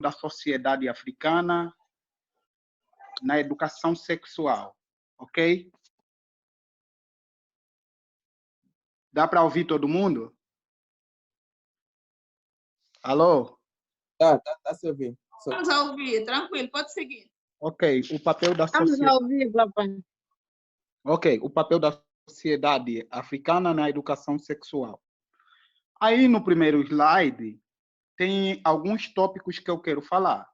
da sociedade africana na educação sexual, ok? Dá para ouvir todo mundo? Alô? Tá se ouvindo. Vamos a ouvir, tranquilo, pode seguir. Ok, o papel da Estamos sociedade... a ouvir, papai. Ok, o papel da sociedade africana na educação sexual. Aí, no primeiro slide, tem alguns tópicos que eu quero falar,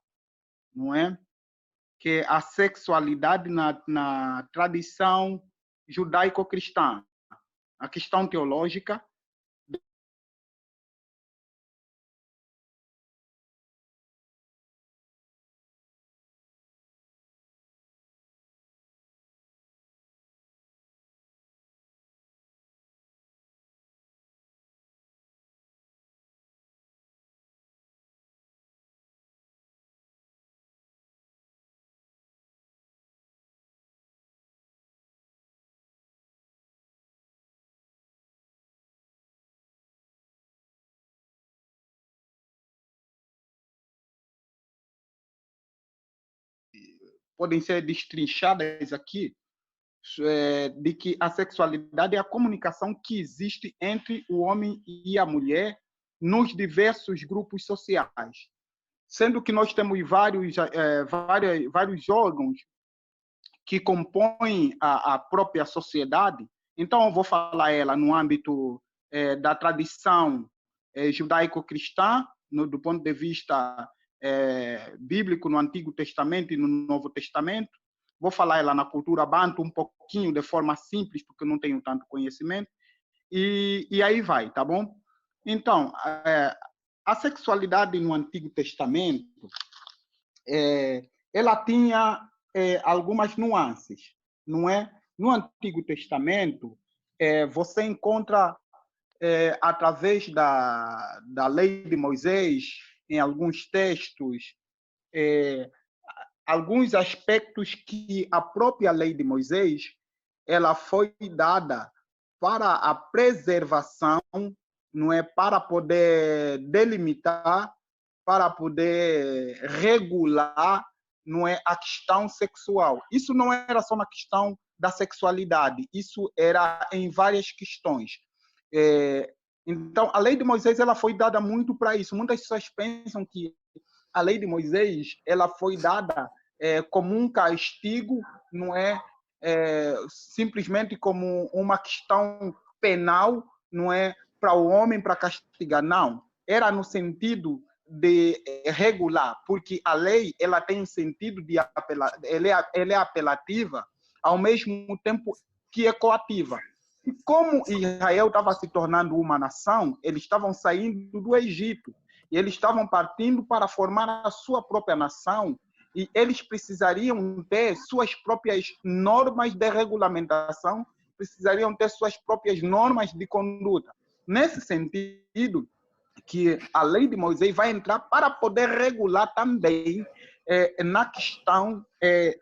não é? Que é a sexualidade na tradição judaico-cristã, a questão teológica, podem ser destrinchadas aqui, de que a sexualidade é a comunicação que existe entre o homem e a mulher nos diversos grupos sociais, sendo que nós temos vários órgãos que compõem a própria sociedade. Então, eu vou falar ela no âmbito da tradição judaico-cristã, do ponto de vista bíblico, no Antigo Testamento e no Novo Testamento. Vou falar ela na cultura banto um pouquinho, de forma simples, porque eu não tenho tanto conhecimento. E aí vai, tá bom? Então, a sexualidade no Antigo Testamento, ela tinha algumas nuances, não é? No Antigo Testamento, você encontra, através da lei de Moisés, em alguns textos, alguns aspectos que a própria lei de Moisés ela foi dada para a preservação, não é, para poder delimitar, para poder regular, não é, a questão sexual. Isso não era só na questão da sexualidade, isso era em várias questões. Então, a lei de Moisés ela foi dada muito para isso. Muitas pessoas pensam que a lei de Moisés ela foi dada como um castigo, não é, simplesmente como uma questão penal, não é, para o homem para castigar, não. Era no sentido de regular, porque a lei ela tem um sentido de apelar, ela é apelativa ao mesmo tempo que é coativa. E como Israel estava se tornando uma nação, eles estavam saindo do Egito e eles estavam partindo para formar a sua própria nação e eles precisariam ter suas próprias normas de regulamentação, precisariam ter suas próprias normas de conduta. Nesse sentido, que a lei de Moisés vai entrar para poder regular também na questão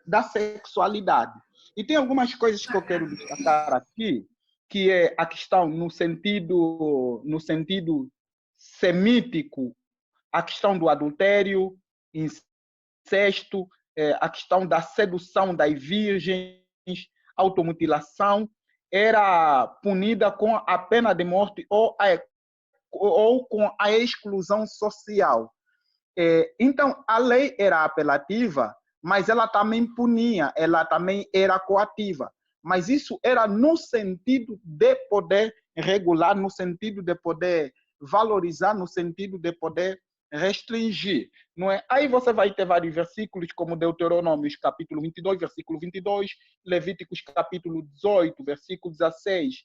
da sexualidade. E tem algumas coisas que eu quero destacar aqui, que é a questão no sentido semítico, a questão do adultério, incesto, a questão da sedução das virgens, automutilação, era punida com a pena de morte ou com a exclusão social. Então, a lei era apelativa, mas ela também punia, ela também era coativa. Mas isso era no sentido de poder regular, no sentido de poder valorizar, no sentido de poder restringir, não é? Aí você vai ter vários versículos, como Deuteronômio, capítulo 22, versículo 22, Levíticos, capítulo 18, versículo 16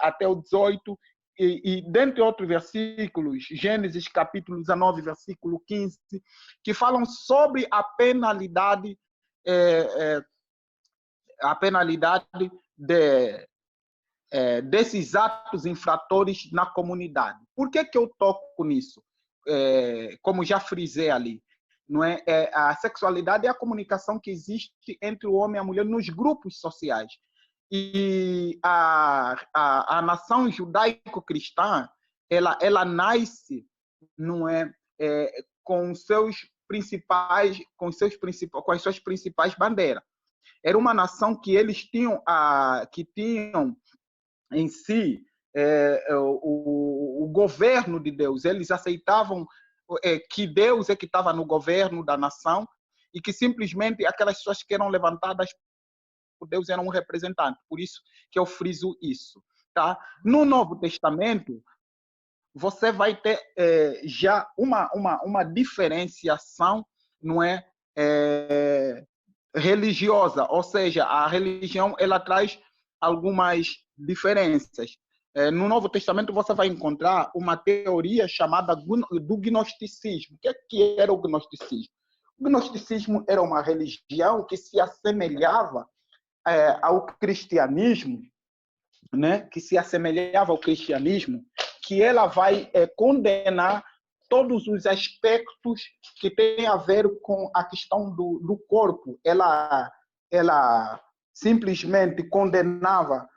até o 18, e dentre outros versículos, Gênesis, capítulo 19, versículo 15, que falam sobre a penalidade desses atos infratores na comunidade. Por que eu toco nisso? Como já frisei ali, não é? A sexualidade é a comunicação que existe entre o homem e a mulher nos grupos sociais. E a nação judaico-cristã, ela nasce, não é, com seus principais, com as suas principais bandeiras. Era uma nação que eles tinham em si o governo de Deus. Eles aceitavam que Deus é que estava no governo da nação e que simplesmente aquelas pessoas que eram levantadas por Deus eram um representante. Por isso que eu friso isso. Tá? No Novo Testamento, você vai ter já uma diferenciação, não é, religiosa, ou seja, a religião ela traz algumas diferenças. No Novo Testamento você vai encontrar uma teoria chamada do gnosticismo. O que era o gnosticismo? O gnosticismo era uma religião que se assemelhava ao cristianismo, né? Que se assemelhava ao cristianismo, que ela vai condenar todos os aspectos que têm a ver com a questão do corpo. Ela simplesmente condenava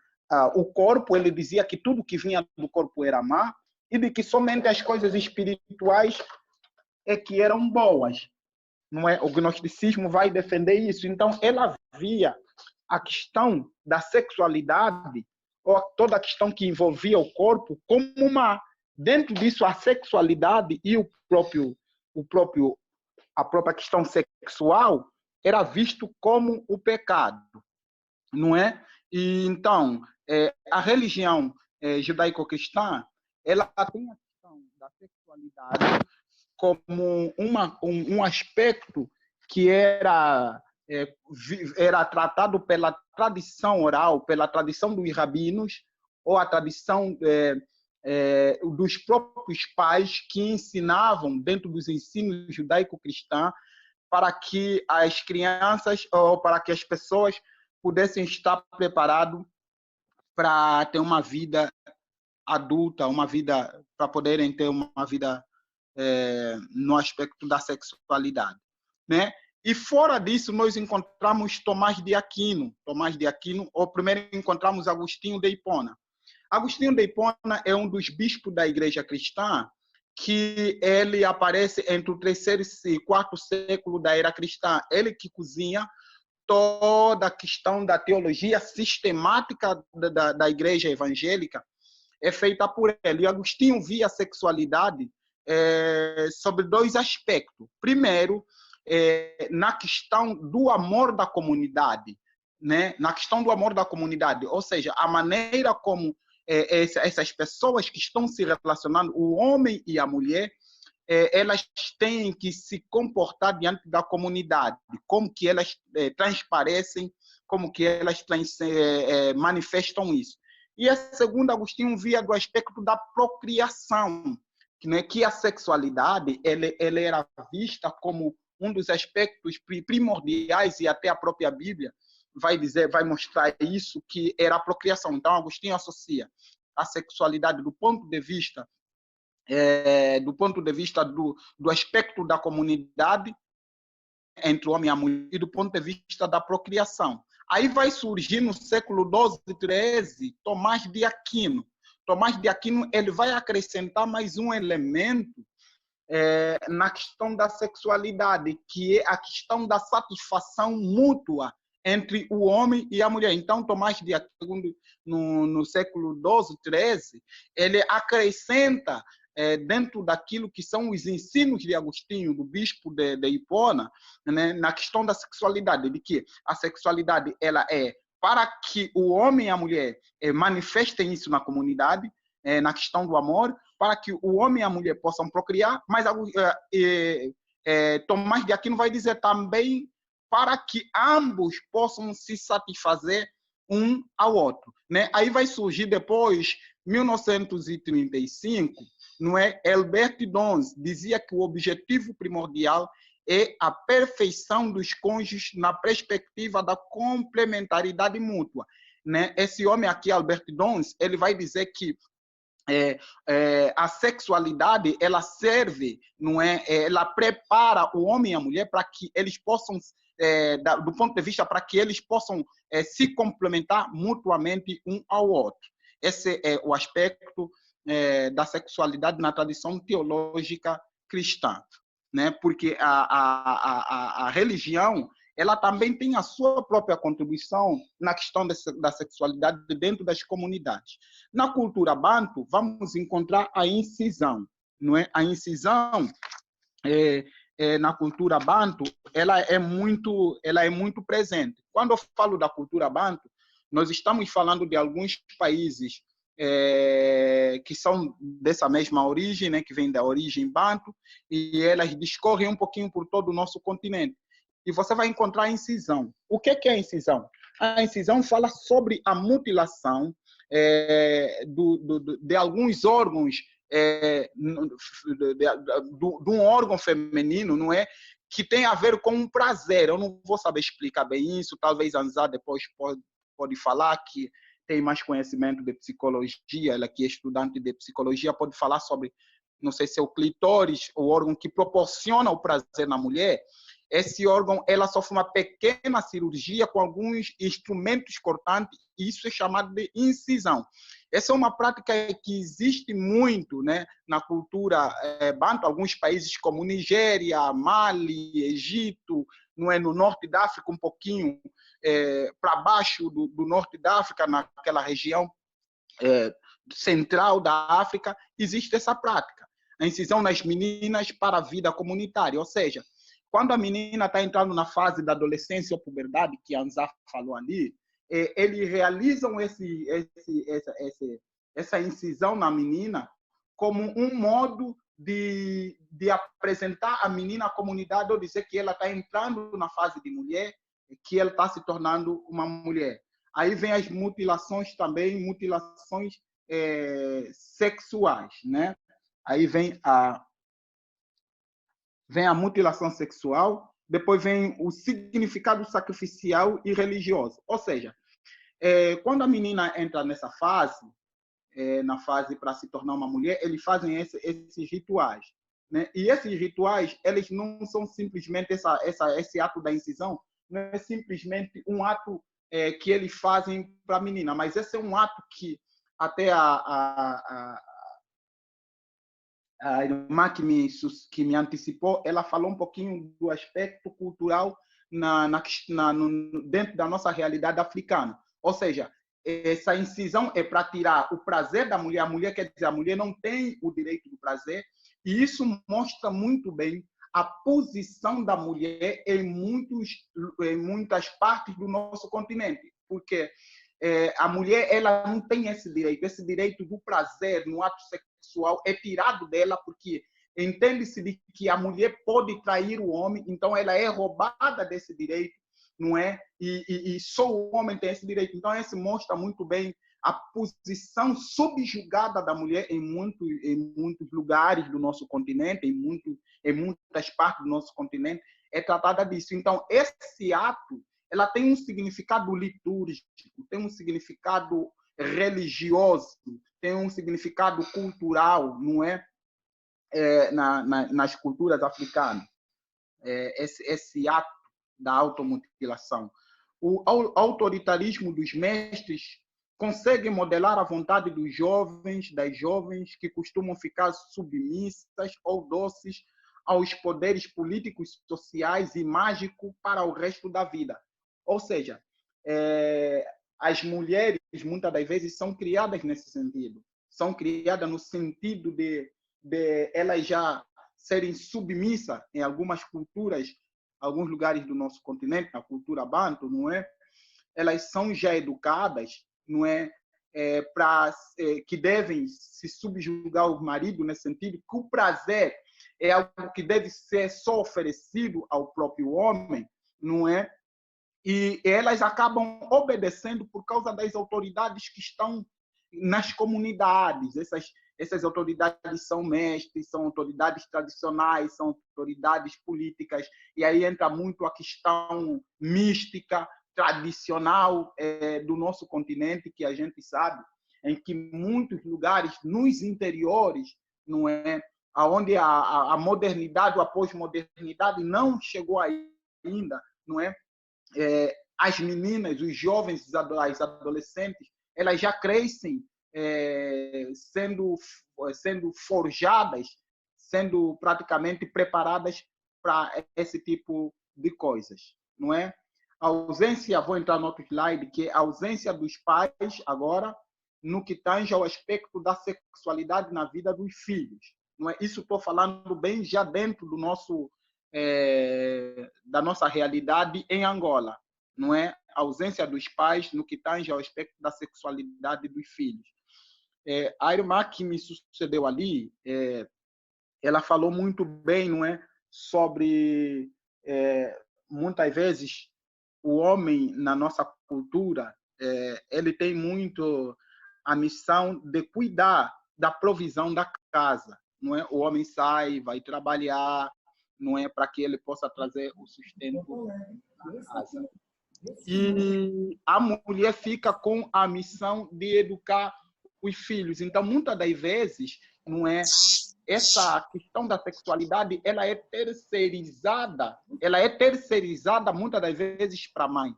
o corpo, ele dizia que tudo que vinha do corpo era má e de que somente as coisas espirituais é que eram boas. Não é? O gnosticismo vai defender isso. Então, ela via a questão da sexualidade, ou toda a questão que envolvia o corpo, como uma... Dentro disso, a sexualidade e a própria questão sexual era visto como o pecado, não é? E então, a religião judaico-cristã, ela tem a questão da sexualidade como um aspecto que era tratado pela tradição oral, pela tradição dos rabinos, ou a tradição dos próprios pais que ensinavam dentro dos ensinos judaico-cristãos para que as crianças ou para que as pessoas pudessem estar preparados para ter uma vida adulta, uma vida para poderem ter uma vida no aspecto da sexualidade, né? E fora disso, nós encontramos Tomás de Aquino, ou primeiro encontramos Agostinho de Hipona. Agostinho de Hipona é um dos bispos da Igreja Cristã que ele aparece entre o 3º e 4º século da era cristã. Ele que cozinha toda a questão da teologia sistemática da Igreja Evangélica é feita por ele. E Agostinho via a sexualidade sobre 2 aspectos. Primeiro, na questão do amor da comunidade, né? Na questão do amor da comunidade, ou seja, a maneira como essas pessoas que estão se relacionando, o homem e a mulher, elas têm que se comportar diante da comunidade, como que elas transparecem, como que elas manifestam isso. E a segunda, Agostinho via do aspecto da procriação, que a sexualidade ela era vista como um dos aspectos primordiais, e até a própria Bíblia vai mostrar isso, que era a procriação. Então, Agostinho associa a sexualidade do ponto de vista do aspecto da comunidade entre o homem e a mulher e do ponto de vista da procriação. Aí vai surgir no século XII, XIII, Tomás de Aquino. Tomás de Aquino ele vai acrescentar mais um elemento na questão da sexualidade, que é a questão da satisfação mútua entre o homem e a mulher. Então, Tomás de Aquino, no século XII, XIII, ele acrescenta dentro daquilo que são os ensinos de Agostinho, do bispo de Hipona, né, na questão da sexualidade, de que a sexualidade ela é para que o homem e a mulher manifestem isso na comunidade, na questão do amor, para que o homem e a mulher possam procriar, mas Tomás de Aquino vai dizer também para que ambos possam se satisfazer um ao outro, né? Aí vai surgir depois, 1935, não é? Albert Dons dizia que o objetivo primordial é a perfeição dos cônjuges na perspectiva da complementaridade mútua, né? Esse homem aqui, Albert Dons, ele vai dizer que a sexualidade ela serve, não é? Ela prepara o homem e a mulher para que eles possam, do ponto de vista para que eles possam se complementar mutuamente um ao outro. Esse é o aspecto da sexualidade na tradição teológica cristã. né? Porque a religião, ela também tem a sua própria contribuição na questão da sexualidade dentro das comunidades. Na cultura banto, vamos encontrar a incisão, não é? A incisão na cultura banto, ela é muito presente. Quando eu falo da cultura banto, nós estamos falando de alguns países que são dessa mesma origem, né, que vem da origem banto, e elas discorrem um pouquinho por todo o nosso continente. E você vai encontrar a incisão. O que é a incisão? A incisão fala sobre a mutilação de alguns órgãos, de um órgão feminino, não é? Que tem a ver com um prazer. Eu não vou saber explicar bem isso, talvez Anzá depois pode falar, que tem mais conhecimento de psicologia, ela que é estudante de psicologia, pode falar sobre, não sei se é o clitóris, o órgão que proporciona o prazer na mulher. Esse órgão, ela sofre uma pequena cirurgia com alguns instrumentos cortantes, e isso é chamado de incisão. Essa é uma prática que existe muito, né, na cultura banto, alguns países como Nigéria, Mali, Egito, não é, no norte da África, um pouquinho para baixo do norte da África, naquela região central da África, existe essa prática. A incisão nas meninas para a vida comunitária, ou seja, quando a menina está entrando na fase da adolescência ou puberdade, que a Anzá falou ali, eles realizam essa incisão na menina como um modo de apresentar a menina à comunidade ou dizer que ela está entrando na fase de mulher, que ela está se tornando uma mulher. Aí vem as mutilações também, mutilações sexuais, né? Aí vem a mutilação sexual, depois vem o significado sacrificial e religioso. Ou seja, quando a menina entra nessa fase, na fase para se tornar uma mulher, eles fazem esses rituais, né? E esses rituais, eles não são simplesmente esse ato da incisão, não é simplesmente um ato que eles fazem para a menina, mas esse é um ato que até a irmã que me antecipou, ela falou um pouquinho do aspecto cultural dentro da nossa realidade africana. Ou seja, essa incisão é para tirar o prazer da mulher. A mulher, quer dizer, a mulher não tem o direito do prazer, e isso mostra muito bem a posição da mulher em muitas partes do nosso continente, porque a mulher, ela não tem esse direito do prazer no ato sexual é tirado dela, porque entende-se de que a mulher pode trair o homem, então ela é roubada desse direito, não é? E só o homem tem esse direito. Então, isso mostra muito bem a posição subjugada da mulher em muitos lugares do nosso continente, em muitas partes do nosso continente, é tratada disso. Então, esse ato, ela tem um significado litúrgico, tem um significado religioso, tem um significado cultural, não é? Nas culturas africanas, esse ato da automutilação. O autoritarismo dos mestres consegue modelar a vontade dos jovens, das jovens que costumam ficar submissas ou doces aos poderes políticos, sociais e mágicos para o resto da vida. Ou seja, as mulheres, muitas das vezes, são criadas nesse sentido. São criadas no sentido de elas já serem submissas em algumas culturas, alguns lugares do nosso continente, na cultura banto, não é? Elas são já educadas, não é? Que devem se subjugar ao marido, nesse sentido, que o prazer é algo que deve ser só oferecido ao próprio homem, não é? E elas acabam obedecendo por causa das autoridades que estão nas comunidades. Essas autoridades são mestres, são autoridades tradicionais, são autoridades políticas, e aí entra muito a questão mística, tradicional do nosso continente, que a gente sabe, em que muitos lugares, nos interiores, não é, onde a modernidade ou a pós-modernidade não chegou ainda, não é? As meninas, os jovens, as adolescentes, elas já crescem sendo forjadas, sendo praticamente preparadas para esse tipo de coisas, não é? A ausência, vou entrar no outro slide, que é a ausência dos pais agora no que tange ao aspecto da sexualidade na vida dos filhos. Não é? Isso estou falando bem já dentro do nosso, da nossa realidade em Angola, não é? A ausência dos pais no que tange ao aspecto da sexualidade dos filhos. A irmã que me sucedeu ali, ela falou muito bem, não é? Sobre, muitas vezes, o homem na nossa cultura, ele tem muito a missão de cuidar da provisão da casa, não é? O homem sai, vai trabalhar, não é, para que ele possa trazer o sustento da casa. E a mulher fica com a missão de educar os filhos. Então, muitas das vezes, não é, essa questão da sexualidade, ela é terceirizada muitas das vezes para a mãe.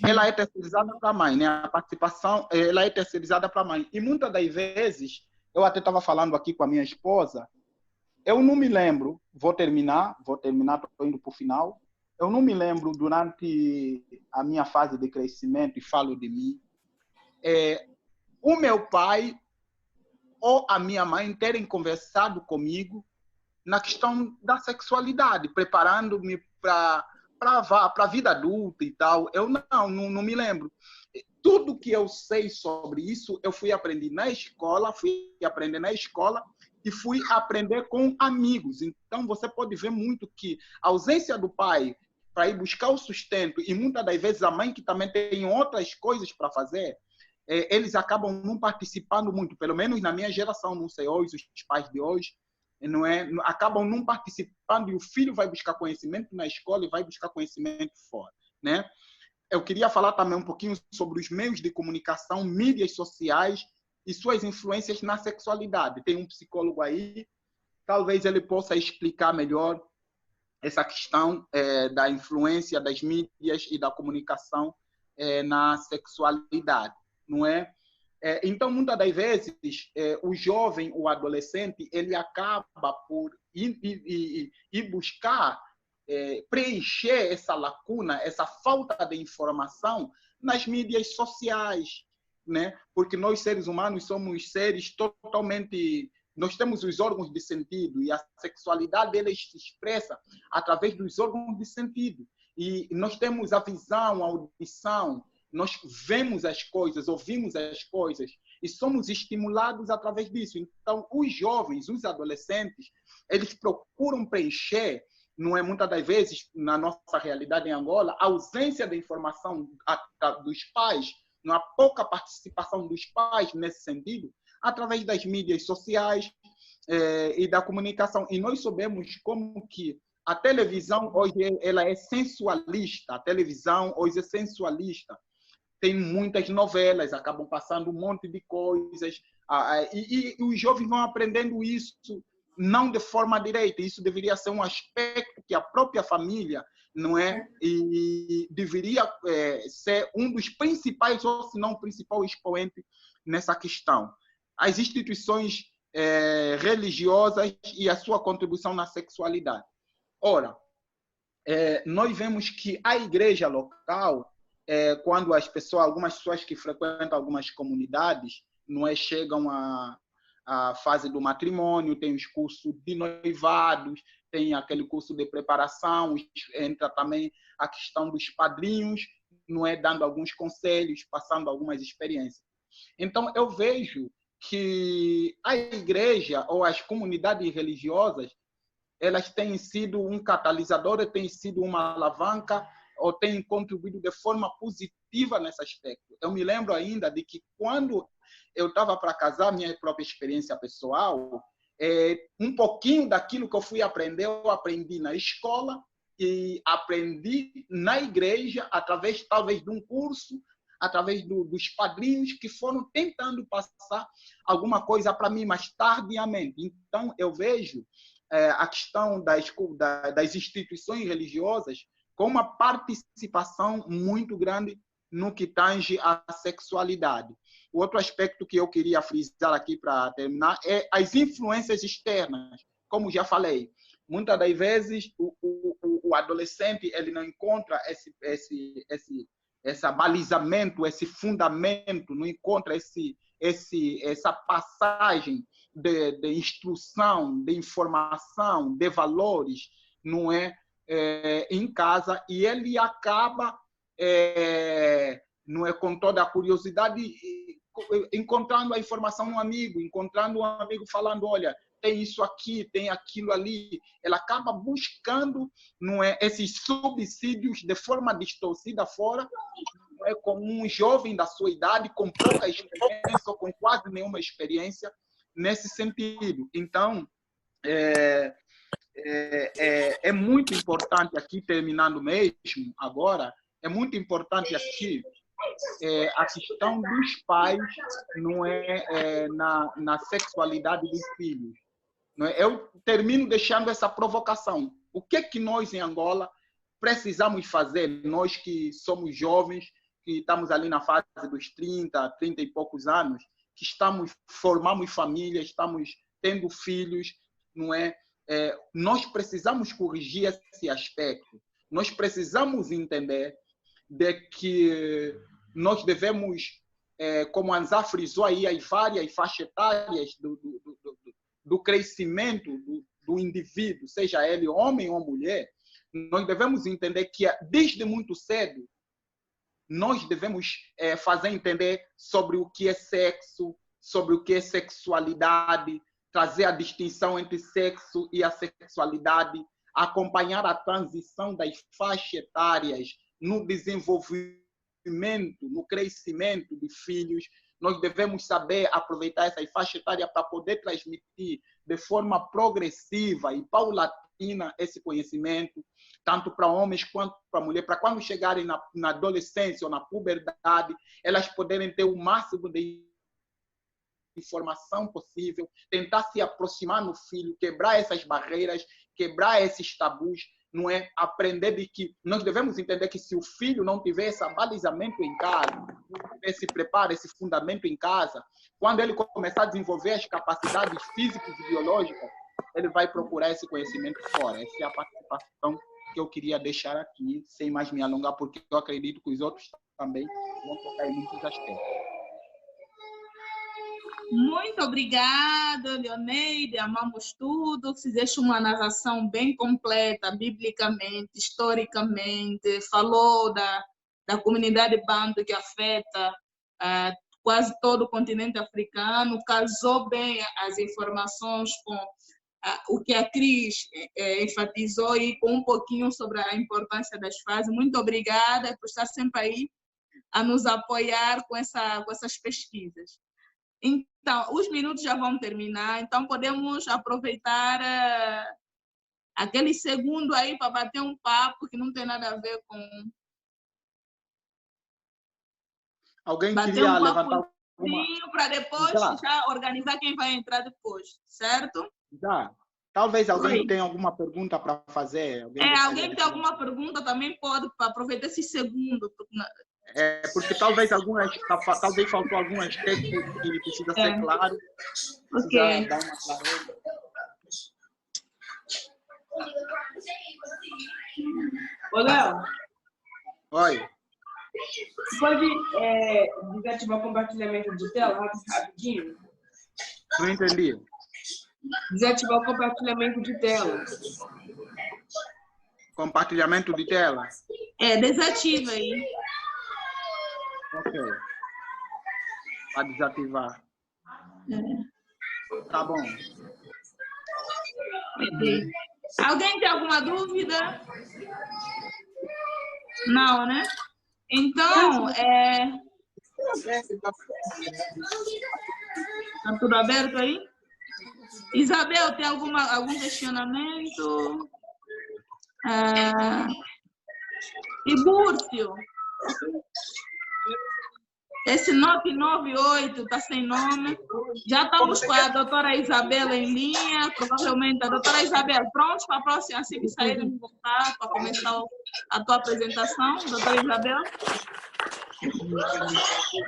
Ela é terceirizada para a mãe, né? A participação, ela é terceirizada para a mãe. E muitas das vezes, eu até estava falando aqui com a minha esposa, eu não me lembro, vou terminar, estou indo para o final, eu não me lembro durante a minha fase de crescimento, e falo de mim, o meu pai ou a minha mãe terem conversado comigo na questão da sexualidade, preparando-me para a vida adulta e tal. Eu não me lembro. Tudo que eu sei sobre isso, eu fui aprender na escola e fui aprender com amigos. Então, você pode ver muito que a ausência do pai para ir buscar o sustento, e muitas das vezes a mãe que também tem outras coisas para fazer, eles acabam não participando muito, pelo menos na minha geração, não sei hoje, os pais de hoje, não é, acabam não participando, e o filho vai buscar conhecimento na escola e vai buscar conhecimento fora, né? Eu queria falar também um pouquinho sobre os meios de comunicação, mídias sociais e suas influências na sexualidade. Tem um psicólogo aí, talvez ele possa explicar melhor essa questão da influência das mídias e da comunicação na sexualidade, não é? Então, muitas das vezes, o jovem, o adolescente, ele acaba por ir buscar preencher essa lacuna, essa falta de informação nas mídias sociais, né? Porque nós, seres humanos, somos seres totalmente... Nós temos os órgãos de sentido, e a sexualidade ela se expressa através dos órgãos de sentido. E nós temos a visão, a audição, nós vemos as coisas, ouvimos as coisas e somos estimulados através disso. Então, os jovens, os adolescentes, eles procuram preencher, não é, muitas das vezes, na nossa realidade em Angola, a ausência de informação dos pais, não há pouca participação dos pais nesse sentido, através das mídias sociais e da comunicação. E nós sabemos como que a televisão hoje ela é sensualista, a televisão hoje é sensualista. Tem muitas novelas, acabam passando um monte de coisas, e os jovens vão aprendendo isso não de forma direta. Isso deveria ser um aspecto que a própria família, não é, e deveria ser um dos principais, ou se não o principal expoente nessa questão. As instituições religiosas e a sua contribuição na sexualidade. Ora, nós vemos que a igreja local, quando algumas pessoas que frequentam algumas comunidades, não é, chegam à fase do matrimônio, tem os cursos de noivados, tem aquele curso de preparação, entra também a questão dos padrinhos, não é, dando alguns conselhos, passando algumas experiências. Então, eu vejo que a igreja ou as comunidades religiosas, elas têm sido um catalisador, têm sido uma alavanca, ou têm contribuído de forma positiva nesse aspecto. Eu me lembro ainda de que quando eu estava para casar, minha própria experiência pessoal, um pouquinho daquilo que eu fui aprender, eu aprendi na escola e aprendi na igreja, através talvez de um curso, através dos padrinhos que foram tentando passar alguma coisa para mim, mas tardiamente. Então, eu vejo a questão das instituições religiosas com uma participação muito grande no que tange à sexualidade. o outro aspecto que eu queria frisar aqui para terminar é as influências externas. Como já falei, muitas das vezes o adolescente ele não encontra esse balizamento, esse fundamento, não encontra essa passagem de instrução, de informação, de valores, não é, em casa, e ele acaba, não é, com toda a curiosidade, encontrando a informação no amigo, encontrando um amigo falando, olha, tem isso aqui, tem aquilo ali. Ela acaba buscando, não é, esses subsídios de forma distorcida fora, não é, com um jovem da sua idade, com pouca experiência ou com quase nenhuma experiência nesse sentido. Então, é muito importante aqui, terminando mesmo agora, é muito importante aqui a questão dos pais, não é, na sexualidade dos filhos. Não é? Eu termino deixando essa provocação. O que é que nós em Angola precisamos fazer, nós que somos jovens, que estamos ali na fase dos 30 e poucos anos, que formamos família, estamos tendo filhos, não é? Nós precisamos corrigir esse aspecto. Nós precisamos entender de que nós devemos, como Anzá frisou aí, as várias faixas etárias do crescimento do indivíduo, seja ele homem ou mulher, nós devemos entender que desde muito cedo nós devemos fazer entender sobre o que é sexo, sobre o que é sexualidade, trazer a distinção entre sexo e a sexualidade, acompanhar a transição das faixas etárias no desenvolvimento, no crescimento de filhos. Nós devemos saber aproveitar essa faixa etária para poder transmitir de forma progressiva e paulatina esse conhecimento, tanto para homens quanto para mulheres, para quando chegarem na adolescência ou na puberdade, elas poderem ter o máximo de informação possível, tentar se aproximar no filho, quebrar essas barreiras, quebrar esses tabus, não é? Aprender de que nós devemos entender que se o filho não tiver esse balizamento em casa, esse preparo, esse fundamento em casa, quando ele começar a desenvolver as capacidades físicas e biológicas, ele vai procurar esse conhecimento fora. Essa é a participação que eu queria deixar aqui, sem mais me alongar, porque eu acredito que os outros também vão tocar em muitos aspectos. Muito obrigada, Leoneide. Amamos tudo. Fizeste uma narração bem completa, biblicamente, historicamente. Falou da comunidade banto que afeta quase todo o continente africano. Casou bem as informações com o que a Cris enfatizou e com um pouquinho sobre a importância das fases. Muito obrigada por estar sempre aí a nos apoiar com essas pesquisas. Então, os minutos já vão terminar, então podemos aproveitar aquele segundo aí para bater um papo que não tem nada a ver com... Alguém queria levantar para depois já organizar quem vai entrar depois, certo? Já. Talvez alguém tenha alguma pergunta para fazer. Alguém que tem alguma pergunta também pode, para aproveitar esse segundo. Porque talvez faltou algum aspecto que precisa ser claro. Ok. Dar uma clareza. Ô, Léo. Oi. Pode desativar o compartilhamento de tela rapidinho? Não entendi. Desativar o compartilhamento de tela. Compartilhamento de tela? Desativa aí. Ok. Para desativar. Tá bom. Alguém tem alguma dúvida? Não, né? Então, tá tudo aberto aí? Isabel, tem algum questionamento? E Búrcio? Esse 998 está sem nome. Já estamos com a doutora Isabel em linha. Provavelmente a doutora Isabel, prontos para a próxima, assim que saírem voltar para começar a tua apresentação, doutora Isabel?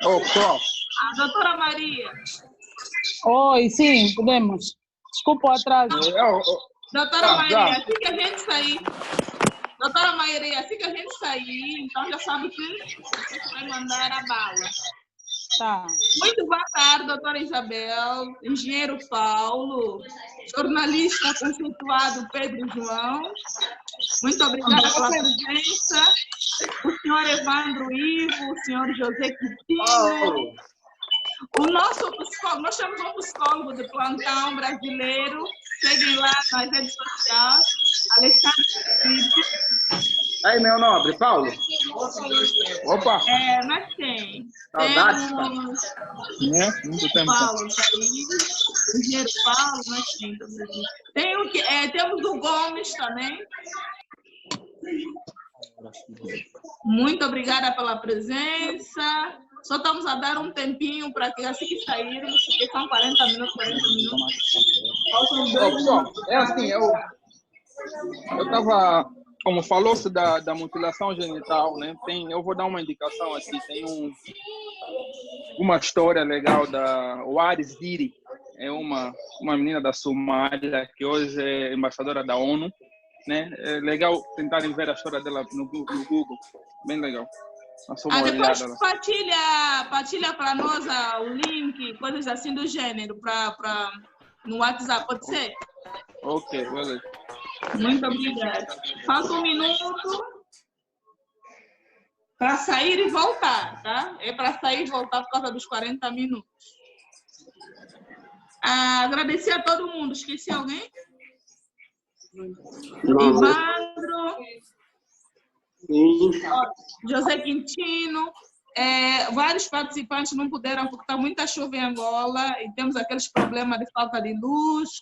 Ô, pessoal. A doutora Maria. Oi, sim, podemos. Desculpa o atraso. Doutora Maria, assim que a gente sair. Doutora Maria, assim que a gente sair, então já sabe que você vai mandar a bala. Tá. Muito boa tarde, doutora Isabel, engenheiro Paulo, jornalista conceituado Pedro João. Muito obrigada pela presença. O senhor Evandro Ivo, o senhor José Quintino. O nosso psicólogo, nós temos um psicólogo de plantão brasileiro. Seguem lá nas redes sociais. Alexandre. Aí, meu nobre, Paulo. Opa. Mas tem. Saudades, temos Muito tempo. Paulo, tá aí. O engenheiro Paulo, nós temos. Temos o Gomes também. Muito obrigada pela presença. Só estamos a dar um tempinho para que assim que sairmos, porque são 40 minutos. Pessoal, é assim, eu estava, como falou-se da mutilação genital, né? Eu vou dar uma indicação aqui, tem uma história legal da Waris Diri, é uma menina da Somália, que hoje é embaixadora da ONU, né? É legal tentarem ver a história dela no Google, bem legal. Depois partilha para nós o link, coisas assim do gênero, no WhatsApp, pode ser? Ok, beleza. Muito obrigada. Falta um minuto para sair e voltar, tá? É para sair e voltar por causa dos 40 minutos. Agradecer a todo mundo. Esqueci alguém? Evandro. José Quintino. Vários participantes não puderam porque está muita chuva em Angola e temos aqueles problemas de falta de luz.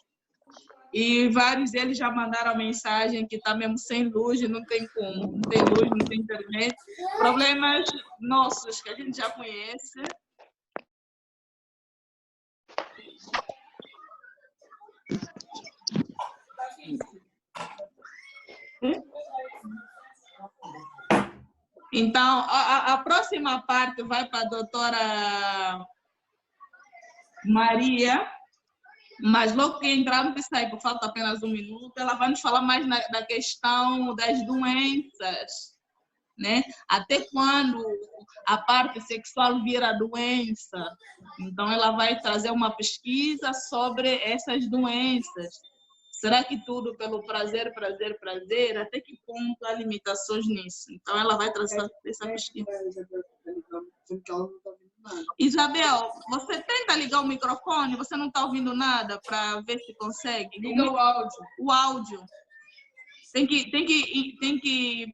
E vários deles já mandaram mensagem que está mesmo sem luz e não tem como. Não tem luz, não tem internet. Problemas nossos que a gente já conhece. Então, a próxima parte vai para a doutora Maria, mas logo que entrarmos e sair, por falta apenas um minuto, ela vai nos falar mais da questão das doenças, né? Até quando a parte sexual vira doença. Então, ela vai trazer uma pesquisa sobre essas doenças. Será que tudo pelo prazer? Até que ponto há limitações nisso? Então, ela vai trazer essa pesquisa. Isabel, você tenta ligar o microfone? Você não está ouvindo nada para ver se consegue? Liga o áudio. O áudio. Tem que